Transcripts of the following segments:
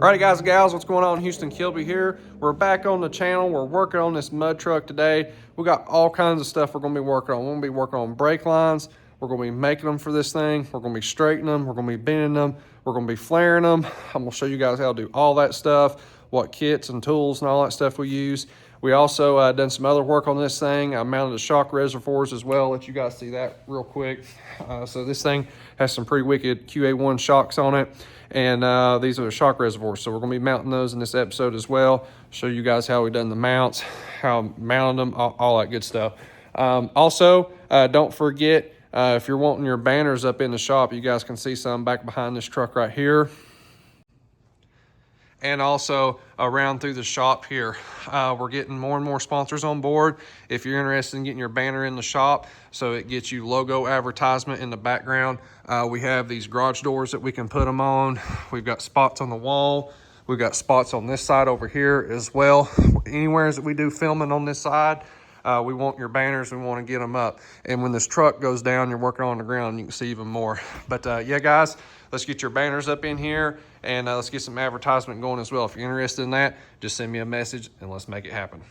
Alrighty guys and gals, what's going on? Houston Kilby here. We're back on the channel. We're working on this mud truck today. We got all kinds of stuff we're going to be working on. We're going to be working on brake lines. We're going to be making them for this thing. We're going to be straightening them. We're going to be bending them. We're going to be flaring them. I'm going to show you guys how to do all that stuff, what kits and tools and all that stuff we use. We also done some other work on this thing. I mounted the shock reservoirs as well. Let you guys see that real quick. So this thing has some pretty wicked QA1 shocks on it. And these are the shock reservoirs. So we're gonna be mounting those in this episode as well. Show you guys how we done the mounts, how I'm mounting them, all that good stuff. Also, don't forget, if you're wanting your banners up in the shop, you guys can see some back behind this truck right here. And also around through the shop here. We're getting more and more sponsors on board. If you're interested in getting your banner in the shop, so it gets you logo advertisement in the background. We have these garage doors that we can put them on. We've got spots on the wall. We've got spots on this side over here as well. Anywhere that we do filming on this side, we want your banners, we want to get them up. And when this truck goes down, you're working on the ground, you can see even more. But yeah, guys, let's get your banners up in here and let's get some advertisement going as well. If you're interested in that, just send me a message and let's make it happen.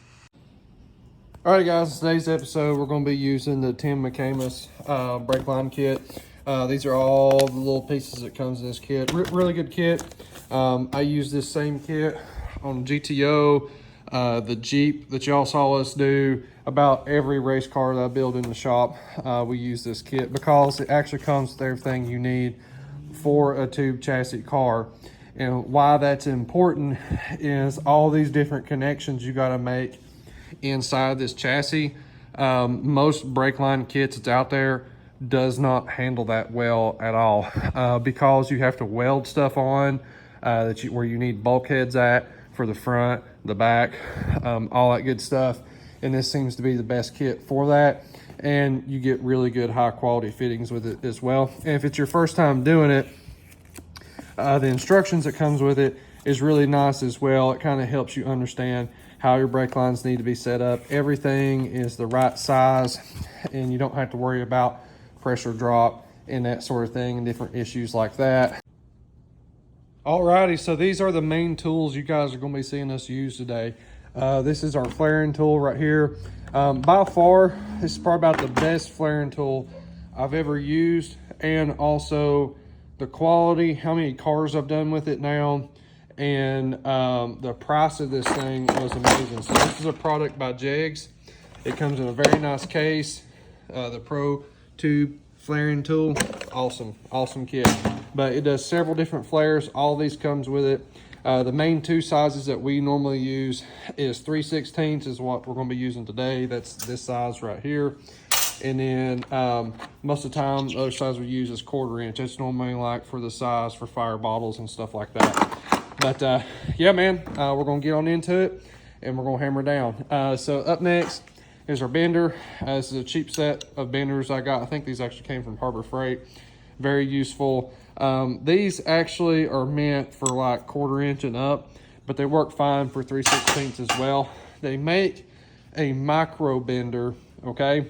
All right, guys, today's episode, we're going to be using the Tim McCamus brake line kit. These are all the little pieces that comes in this kit. Really good kit. I use this same kit on GTO, the Jeep that y'all saw us do. About every race car that I build in the shop, we use this kit because it actually comes with everything you need for a tube chassis car. And why that's important is all these different connections you got to make inside this chassis. Most brake line kits that's out there does not handle that well at all, because you have to weld stuff on where you need bulkheads at for the front, the back, all that good stuff. And this seems to be the best kit for that. And you get really good high quality fittings with it as well. And if it's your first time doing it, the instructions that comes with it is really nice as well. It kind of helps you understand how your brake lines need to be set up. Everything is the right size and you don't have to worry about pressure drop and that sort of thing and different issues like that. Alrighty, so these are the main tools you guys are going to be seeing us use today. This is our flaring tool right here. By far, this is probably about the best flaring tool I've ever used, and also the quality, how many cars I've done with it now, and the price of this thing was amazing. So this is a product by Jegs. It comes in a very nice case. The Pro Tube flaring tool, awesome kit. But it does several different flares. All these comes with it. The main two sizes that we normally use is 3/16 is what we're going to be using today. That's this size right here. And then most of the time, the other size we use is 1/4 inch. That's normally like for the size for fire bottles and stuff like that. But yeah, man, we're going to get on into it and we're going to hammer down. So up next is our bender. This is a cheap set of benders I got. I think these actually came from Harbor Freight. Very useful. These actually are meant for like 1/4 inch and up, but they work fine for 3/16 as well. They make a micro bender, okay?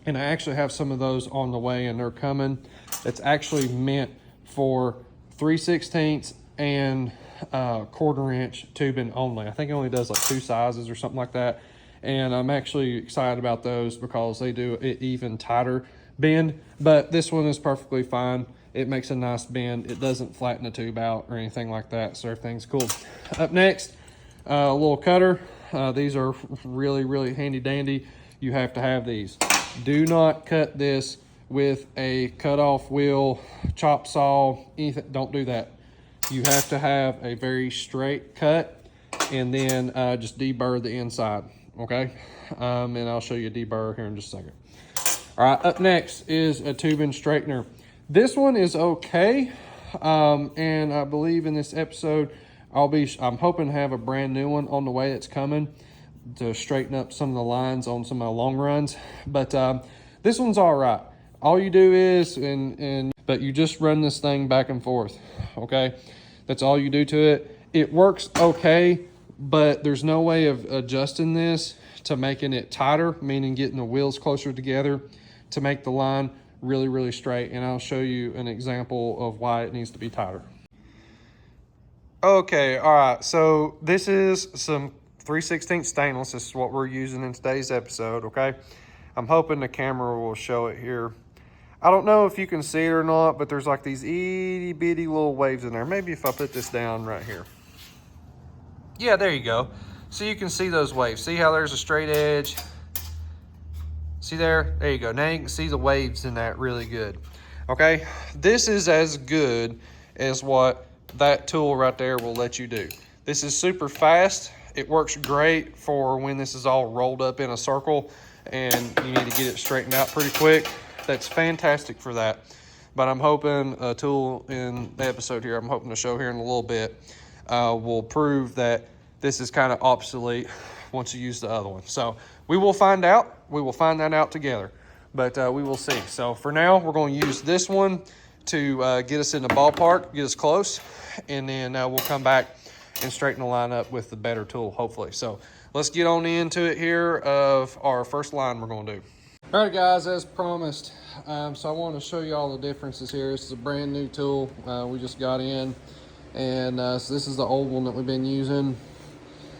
And I actually have some of those on the way and they're coming. It's actually meant for 3/16 and 1/4 inch tubing only. I think it only does like 2 sizes or something like that. And I'm actually excited about those because they do an even tighter bend, but this one is perfectly fine. It makes a nice bend. It doesn't flatten the tube out or anything like that, so everything's cool. Up next, a little cutter. These are really handy dandy. You have to have these. Do not cut this with a cut-off wheel, chop saw, anything. Don't do that. You have to have a very straight cut and then just deburr the inside, okay? And I'll show you a deburr here in just a second. All right, up next is a tubing straightener. This one is okay, and I believe in this episode, I'm hoping to have a brand new one on the way that's coming to straighten up some of the lines on some of my long runs. But this one's all right. All you do is, but you just run this thing back and forth, okay? That's all you do to it. It works okay, but there's no way of adjusting this to making it tighter, meaning getting the wheels closer together to make the line really straight. And I'll show you an example of why it needs to be tighter. Okay, all right. So this is some 3/16 stainless. This is what we're using in today's episode, okay? I'm hoping the camera will show it here. I don't know if you can see it or not, but there's like these itty bitty little waves in there. Maybe if I put this down right here. Yeah, there you go. So you can see those waves. See how there's a straight edge? See there? There you go. Now you can see the waves in that really good. Okay, this is as good as what that tool right there will let you do. This is super fast. It works great for when this is all rolled up in a circle and you need to get it straightened out pretty quick. That's fantastic for that. But I'm hoping a tool in the episode here, I'm hoping to show here in a little bit, will prove that this is kind of obsolete once you use the other one. So we will find out. We will find that out together. But we will see. So for now, we're going to use this one to get us in the ballpark, get us close, and then we'll come back and straighten the line up with the better tool, hopefully. So let's get on into it here of our first line we're going to do. All right, guys, as promised, so I want to show you all the differences here. This is a brand new tool we just got in, and so this is the old one that we've been using.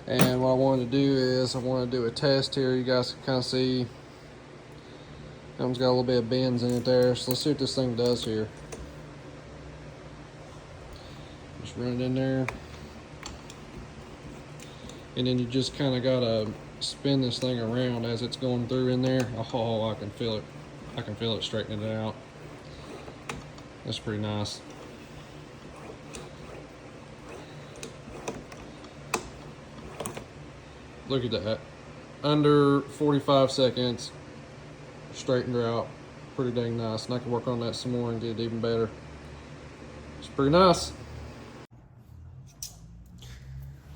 And what I wanted to do is I want to do a test here. You guys can kind of see it's got a little bit of bends in it there. So let's see what this thing does here. Just run it in there. And then you just kind of got to spin this thing around as it's going through in there. Oh, I can feel it. I can feel it straightening it out. That's pretty nice. Look at that. Under 45 seconds. Straightened her out pretty dang nice, and I can work on that some more and get it even better. It's pretty nice.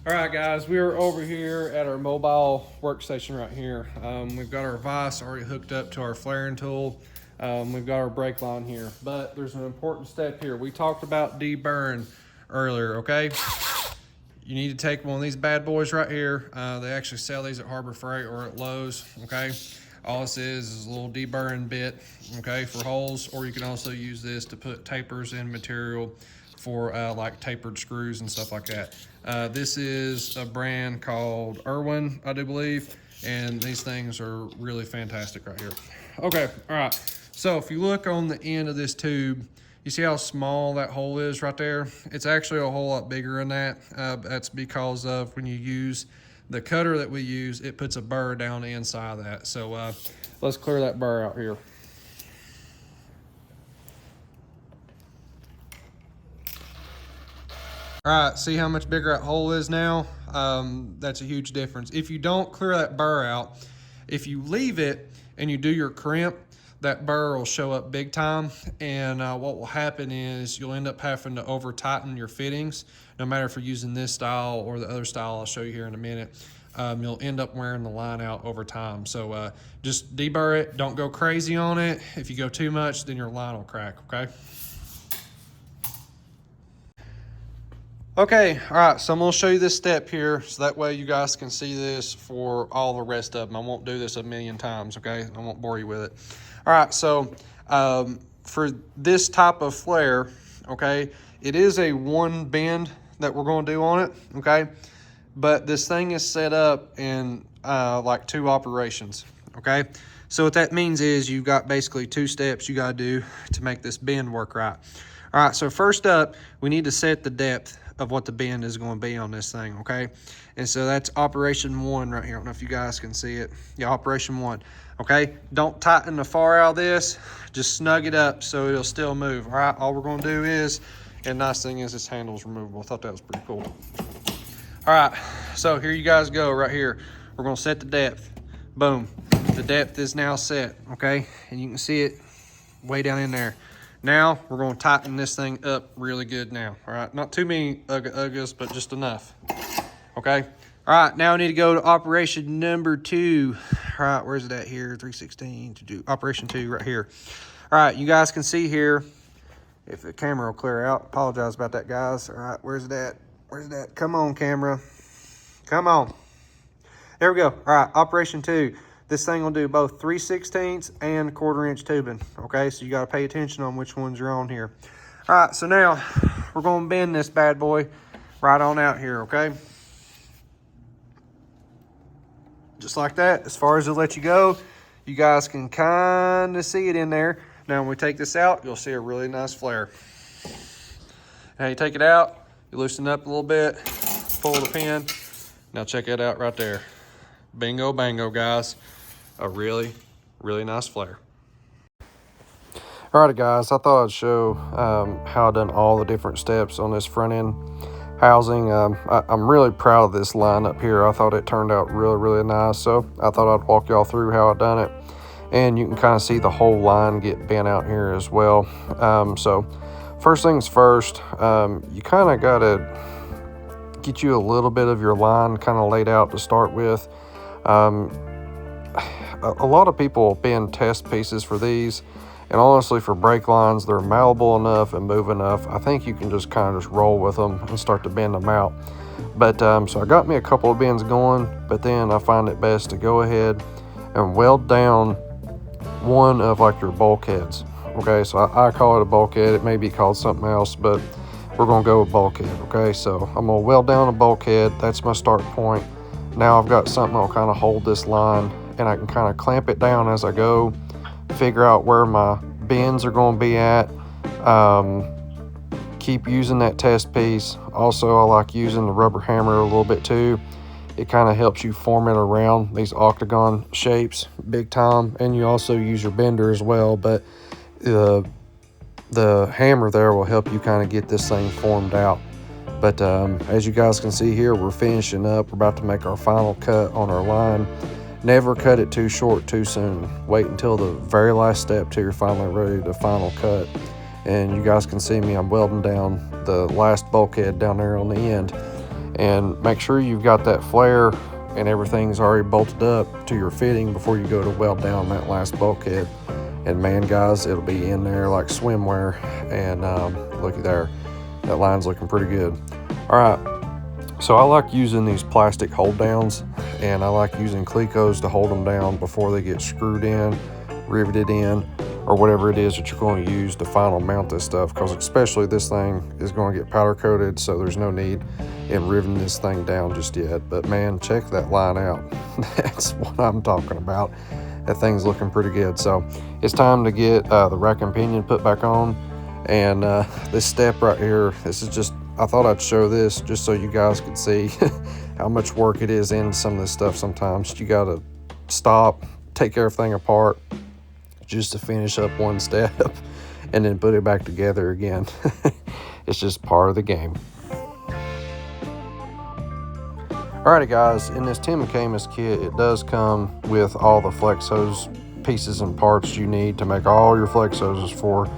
All right, guys, we are over here at our mobile workstation right here. We've got our vise already hooked up to our flaring tool. We've got our brake line here, but there's an important step here. We talked about deburring earlier, okay? You need to take one of these bad boys right here. They actually sell these at Harbor Freight or at Lowe's, okay? All this is a little deburring bit, okay, for holes, or you can also use this to put tapers in material for like tapered screws and stuff like that. This is a brand called Irwin, I do believe, and these things are really fantastic right here. Okay, all right, so if you look on the end of this tube, you see how small that hole is right there? It's actually a whole lot bigger than that. That's because of when you use the cutter that we use, it puts a burr down the inside of that. So let's clear that burr out here. All right, see how much bigger that hole is now? That's a huge difference. If you don't clear that burr out, if you leave it and you do your crimp, that burr will show up big time, and what will happen is you'll end up having to over tighten your fittings, no matter if you're using this style or the other style I'll show you here in a minute. You'll end up wearing the line out over time. So just deburr it, don't go crazy on it. If you go too much, then your line will crack, okay? Okay, all right, so I'm gonna show you this step here so that way you guys can see this for all the rest of them. I won't do this a million times, okay? I won't bore you with it. All right, so for this type of flare, okay, it is a one bend that we're gonna do on it, okay? But this thing is set up in like 2 operations, okay? So what that means is you've got basically 2 steps you gotta do to make this bend work right. All right, so first up, we need to set the depth of what the bend is going to be on this thing, okay? And so that's operation 1 right here. I don't know if you guys can see it. Yeah, operation 1, okay? Don't tighten the far out of this. Just snug it up so it'll still move, all right? All we're going to do is, and nice thing is this handle's removable. I thought that was pretty cool. All right, so here you guys go right here. We're going to set the depth. Boom. The depth is now set, okay? And you can see it way down in there. Now, we're going to tighten this thing up really good now, all right? Not too many uggas, but just enough, okay? All right, now we need to go to operation number 2. All right, where's it at here? 316 to do operation 2 right here. All right, you guys can see here, if the camera will clear out, apologize about that, guys. All right, where's it at? Where's it at? Come on, camera. Come on. There we go. All right, operation 2. This thing will do both 3/16 and 1/4 inch tubing, okay? So you got to pay attention on which ones you're on here. All right, so now we're going to bend this bad boy right on out here, okay? Just like that. As far as it'll let you go, you guys can kind of see it in there. Now when we take this out, you'll see a really nice flare. Now you take it out, you loosen it up a little bit, pull the pin. Now check it out right there. Bingo bango, guys. A really, really nice flare. Alrighty guys, I thought I'd show how I've done all the different steps on this front end housing. I'm really proud of this line up here. I thought it turned out really, really nice. So I thought I'd walk y'all through how I've done it. And you can kind of see the whole line get bent out here as well. So first things first, you kind of got to get you a little bit of your line kind of laid out to start with. A lot of people bend test pieces for these. And honestly, for brake lines, they're malleable enough and move enough. I think you can just kind of just roll with them and start to bend them out. But so I got me a couple of bends going, but then I find it best to go ahead and weld down one of like your bulkheads. Okay, so I call it a bulkhead. It may be called something else, but we're gonna go with bulkhead. Okay, so I'm gonna weld down a bulkhead. That's my start point. Now I've got something that'll kind of hold this line, and I can kind of clamp it down as I go, figure out where my bends are going to be at. Keep using that test piece. Also, I like using the rubber hammer a little bit too. It kind of helps you form it around these octagon shapes big time, and you also use your bender as well, but the hammer there will help you kind of get this thing formed out. But as you guys can see here, we're finishing up. We're about to make our final cut on our line. Never cut it too short too soon. Wait until the very last step till you're finally ready to final cut. And you guys can see me, I'm welding down the last bulkhead down there on the end. And make sure you've got that flare and everything's already bolted up to your fitting before you go to weld down that last bulkhead. And man, guys, it'll be in there like swimwear. And looky there, that line's looking pretty good. All right, so I like using these plastic hold downs, and I like using Clecos to hold them down before they get screwed in, riveted in, or whatever it is that you're going to use to final mount this stuff, because especially this thing is going to get powder coated, so there's no need in riveting this thing down just yet. But man, check that line out. That's what I'm talking about. That thing's looking pretty good. So it's time to get the rack and pinion put back on. And this step right here, this is just, I thought I'd show this just so you guys could see how much work it is in some of this stuff. Sometimes you got to stop, take everything apart just to finish up one step and then put it back together again. It's just part of the game. Alrighty guys, in this Tim McCamus kit, it does come with all the flex hose pieces and parts you need to make all your flex hoses for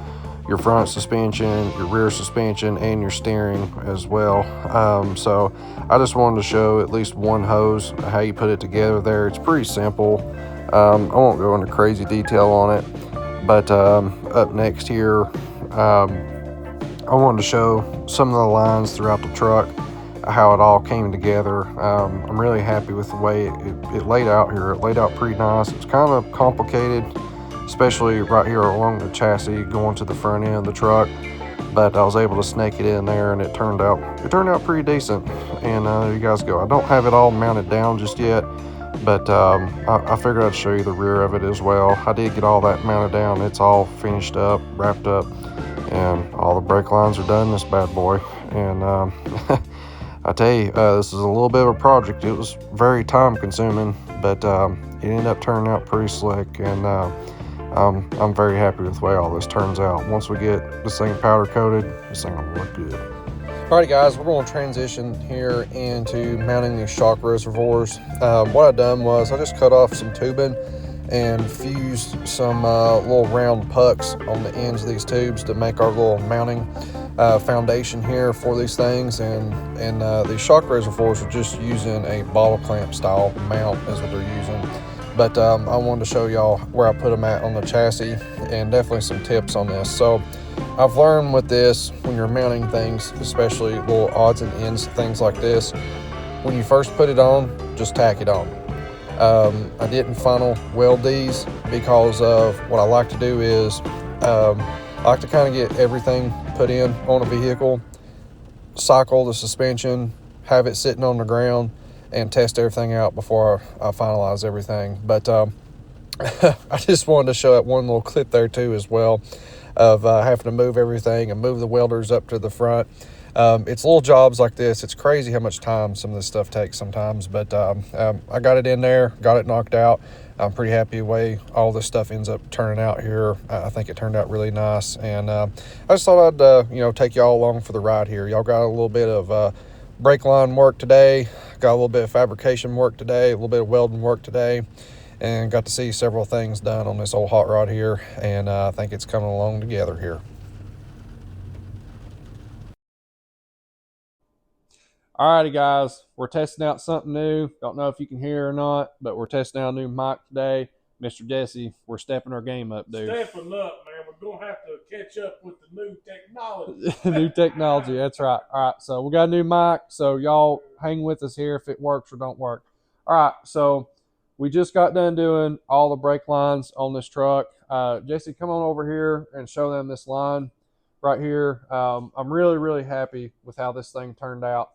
your front suspension, your rear suspension, and your steering as well. So I just wanted to show at least one hose, how you put it together there. It's pretty simple. I won't go into crazy detail on it, but up next here, I wanted to show some of the lines throughout the truck, how it all came together. I'm really happy with the way it laid out here. It laid out pretty nice. It's kind of complicated, especially right here along the chassis going to the front end of the truck, but I was able to snake it in there, and it turned out pretty decent. And there you guys go. I don't have it all mounted down just yet, but I figured I'd show you the rear of it as well. I did get all that mounted down. It's all finished up, wrapped up, and all the brake lines are done, this bad boy. And I tell you, this is a little bit of a project. It was very time consuming, but it ended up turning out pretty slick, and I'm very happy with the way all this turns out. Once we get this thing powder coated, this thing will look good. Alrighty guys, we're going to transition here into mounting these shock reservoirs. What I done was I just cut off some tubing and fused some little round pucks on the ends of these tubes to make our little mounting foundation here for these things. And these shock reservoirs are just using a bottle clamp style mount is what they're using. But I wanted to show y'all where I put them at on the chassis, and definitely some tips on this. So I've learned with this, when you're mounting things, especially little odds and ends, things like this, when you first put it on, just tack it on. I didn't final weld these because of what I like to do is I like to kind of get everything put in on a vehicle cycle the suspension, have it sitting on the ground, and test everything out before I finalize everything. But I just wanted to show that one little clip there too as well of having to move everything and move the welders up to the front. It's little jobs like this. It's crazy how much time some of this stuff takes sometimes, but I got it in there, got it knocked out. I'm pretty happy the way all this stuff ends up turning out here. I think it turned out really nice, and I just thought I'd take y'all along for the ride here. Y'all got a little bit of brake line work today, got a little bit of fabrication work today, a little bit of welding work today, and got to see several things done on this old hot rod here, and I think it's coming along together here. Alrighty guys, we're testing out something new. Don't know if you can hear or not, but we're testing out a new mic today. Mr. Jesse, we're stepping our game up, dude. Stepping up, man. We're going to have to catch up with the new technology. New technology, that's right. All right, so we got a new mic, so y'all hang with us here if it works or don't work. All right, so we just got done doing all the brake lines on this truck. Jesse, come on over here and show them this line right here. I'm really, really happy with how this thing turned out.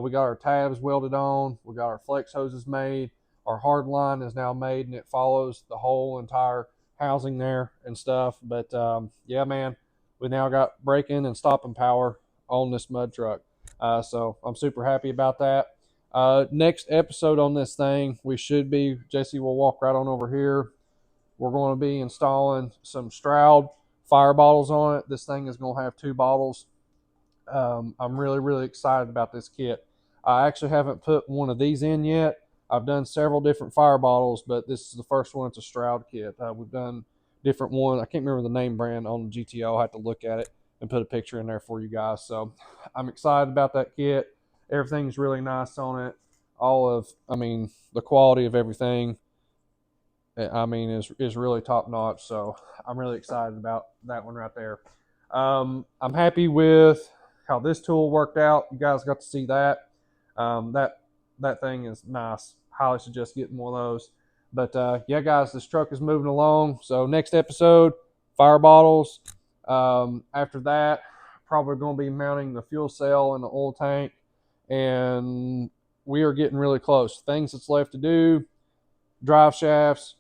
We got our tabs welded on. We got our flex hoses made. Our hard line is now made, and it follows the whole entire housing there and stuff. But yeah, man, we now got braking and stopping power on this mud truck. So I'm super happy about that. Next episode on this thing, we should be, Jesse will walk right on over here. We're going to be installing some Stroud fire bottles on it. This thing is going to have 2 bottles. I'm really, really excited about this kit. I actually haven't put one of these in yet. I've done several different fire bottles, but this is the first one. It's a Stroud kit. We've done different one. I can't remember the name brand on the GTO. I'll have to look at it and put a picture in there for you guys. So I'm excited about that kit. Everything's really nice on it. The quality of everything, is really top notch. So I'm really excited about that one right there. I'm happy with how this tool worked out. You guys got to see that. That thing is nice. Highly suggest getting one of those. But yeah, guys, this truck is moving along. So next episode, fire bottles. After that, probably going to be mounting the fuel cell and the oil tank. And we are getting really close. Things that's left to do, drive shafts.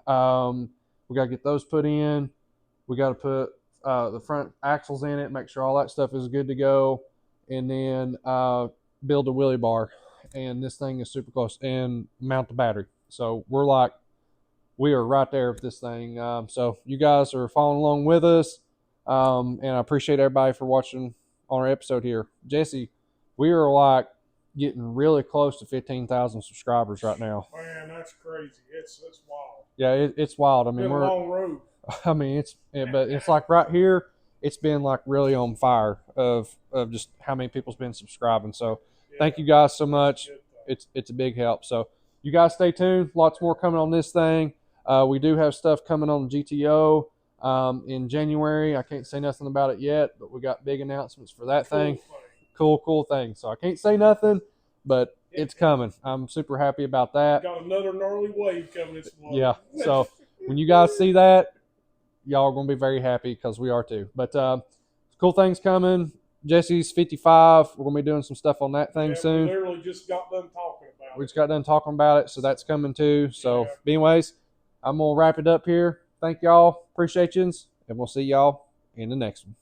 We got to get those put in. We got to put the front axles in it, make sure all that stuff is good to go, and then build a wheelie bar. And this thing is super close, and mount the battery. So we are right there with this thing. So you guys are following along with us, and I appreciate everybody for watching on our episode here. Jesse, we are getting really close to 15,000 subscribers right now. Man, that's crazy. It's wild. Yeah, it's wild. It's been a long road. But it's like right here, it's been like really on fire of just how many people's been subscribing. So thank you guys so much. It's a big help. So you guys stay tuned. Lots more coming on this thing. We do have stuff coming on GTO in January. I can't say nothing about it yet, but we got big announcements for that thing. Cool thing. So I can't say nothing, but it's coming. I'm super happy about that. Got another gnarly wave coming this month. Yeah. So when you guys see that, y'all are going to be very happy because we are too. But cool things coming. Jesse's 55. We're going to be doing some stuff on that thing soon. We literally just got done talking about it. We just got done talking about it, so that's coming too. So anyways, I'm going to wrap it up here. Thank y'all. Appreciate you, and we'll see y'all in the next one.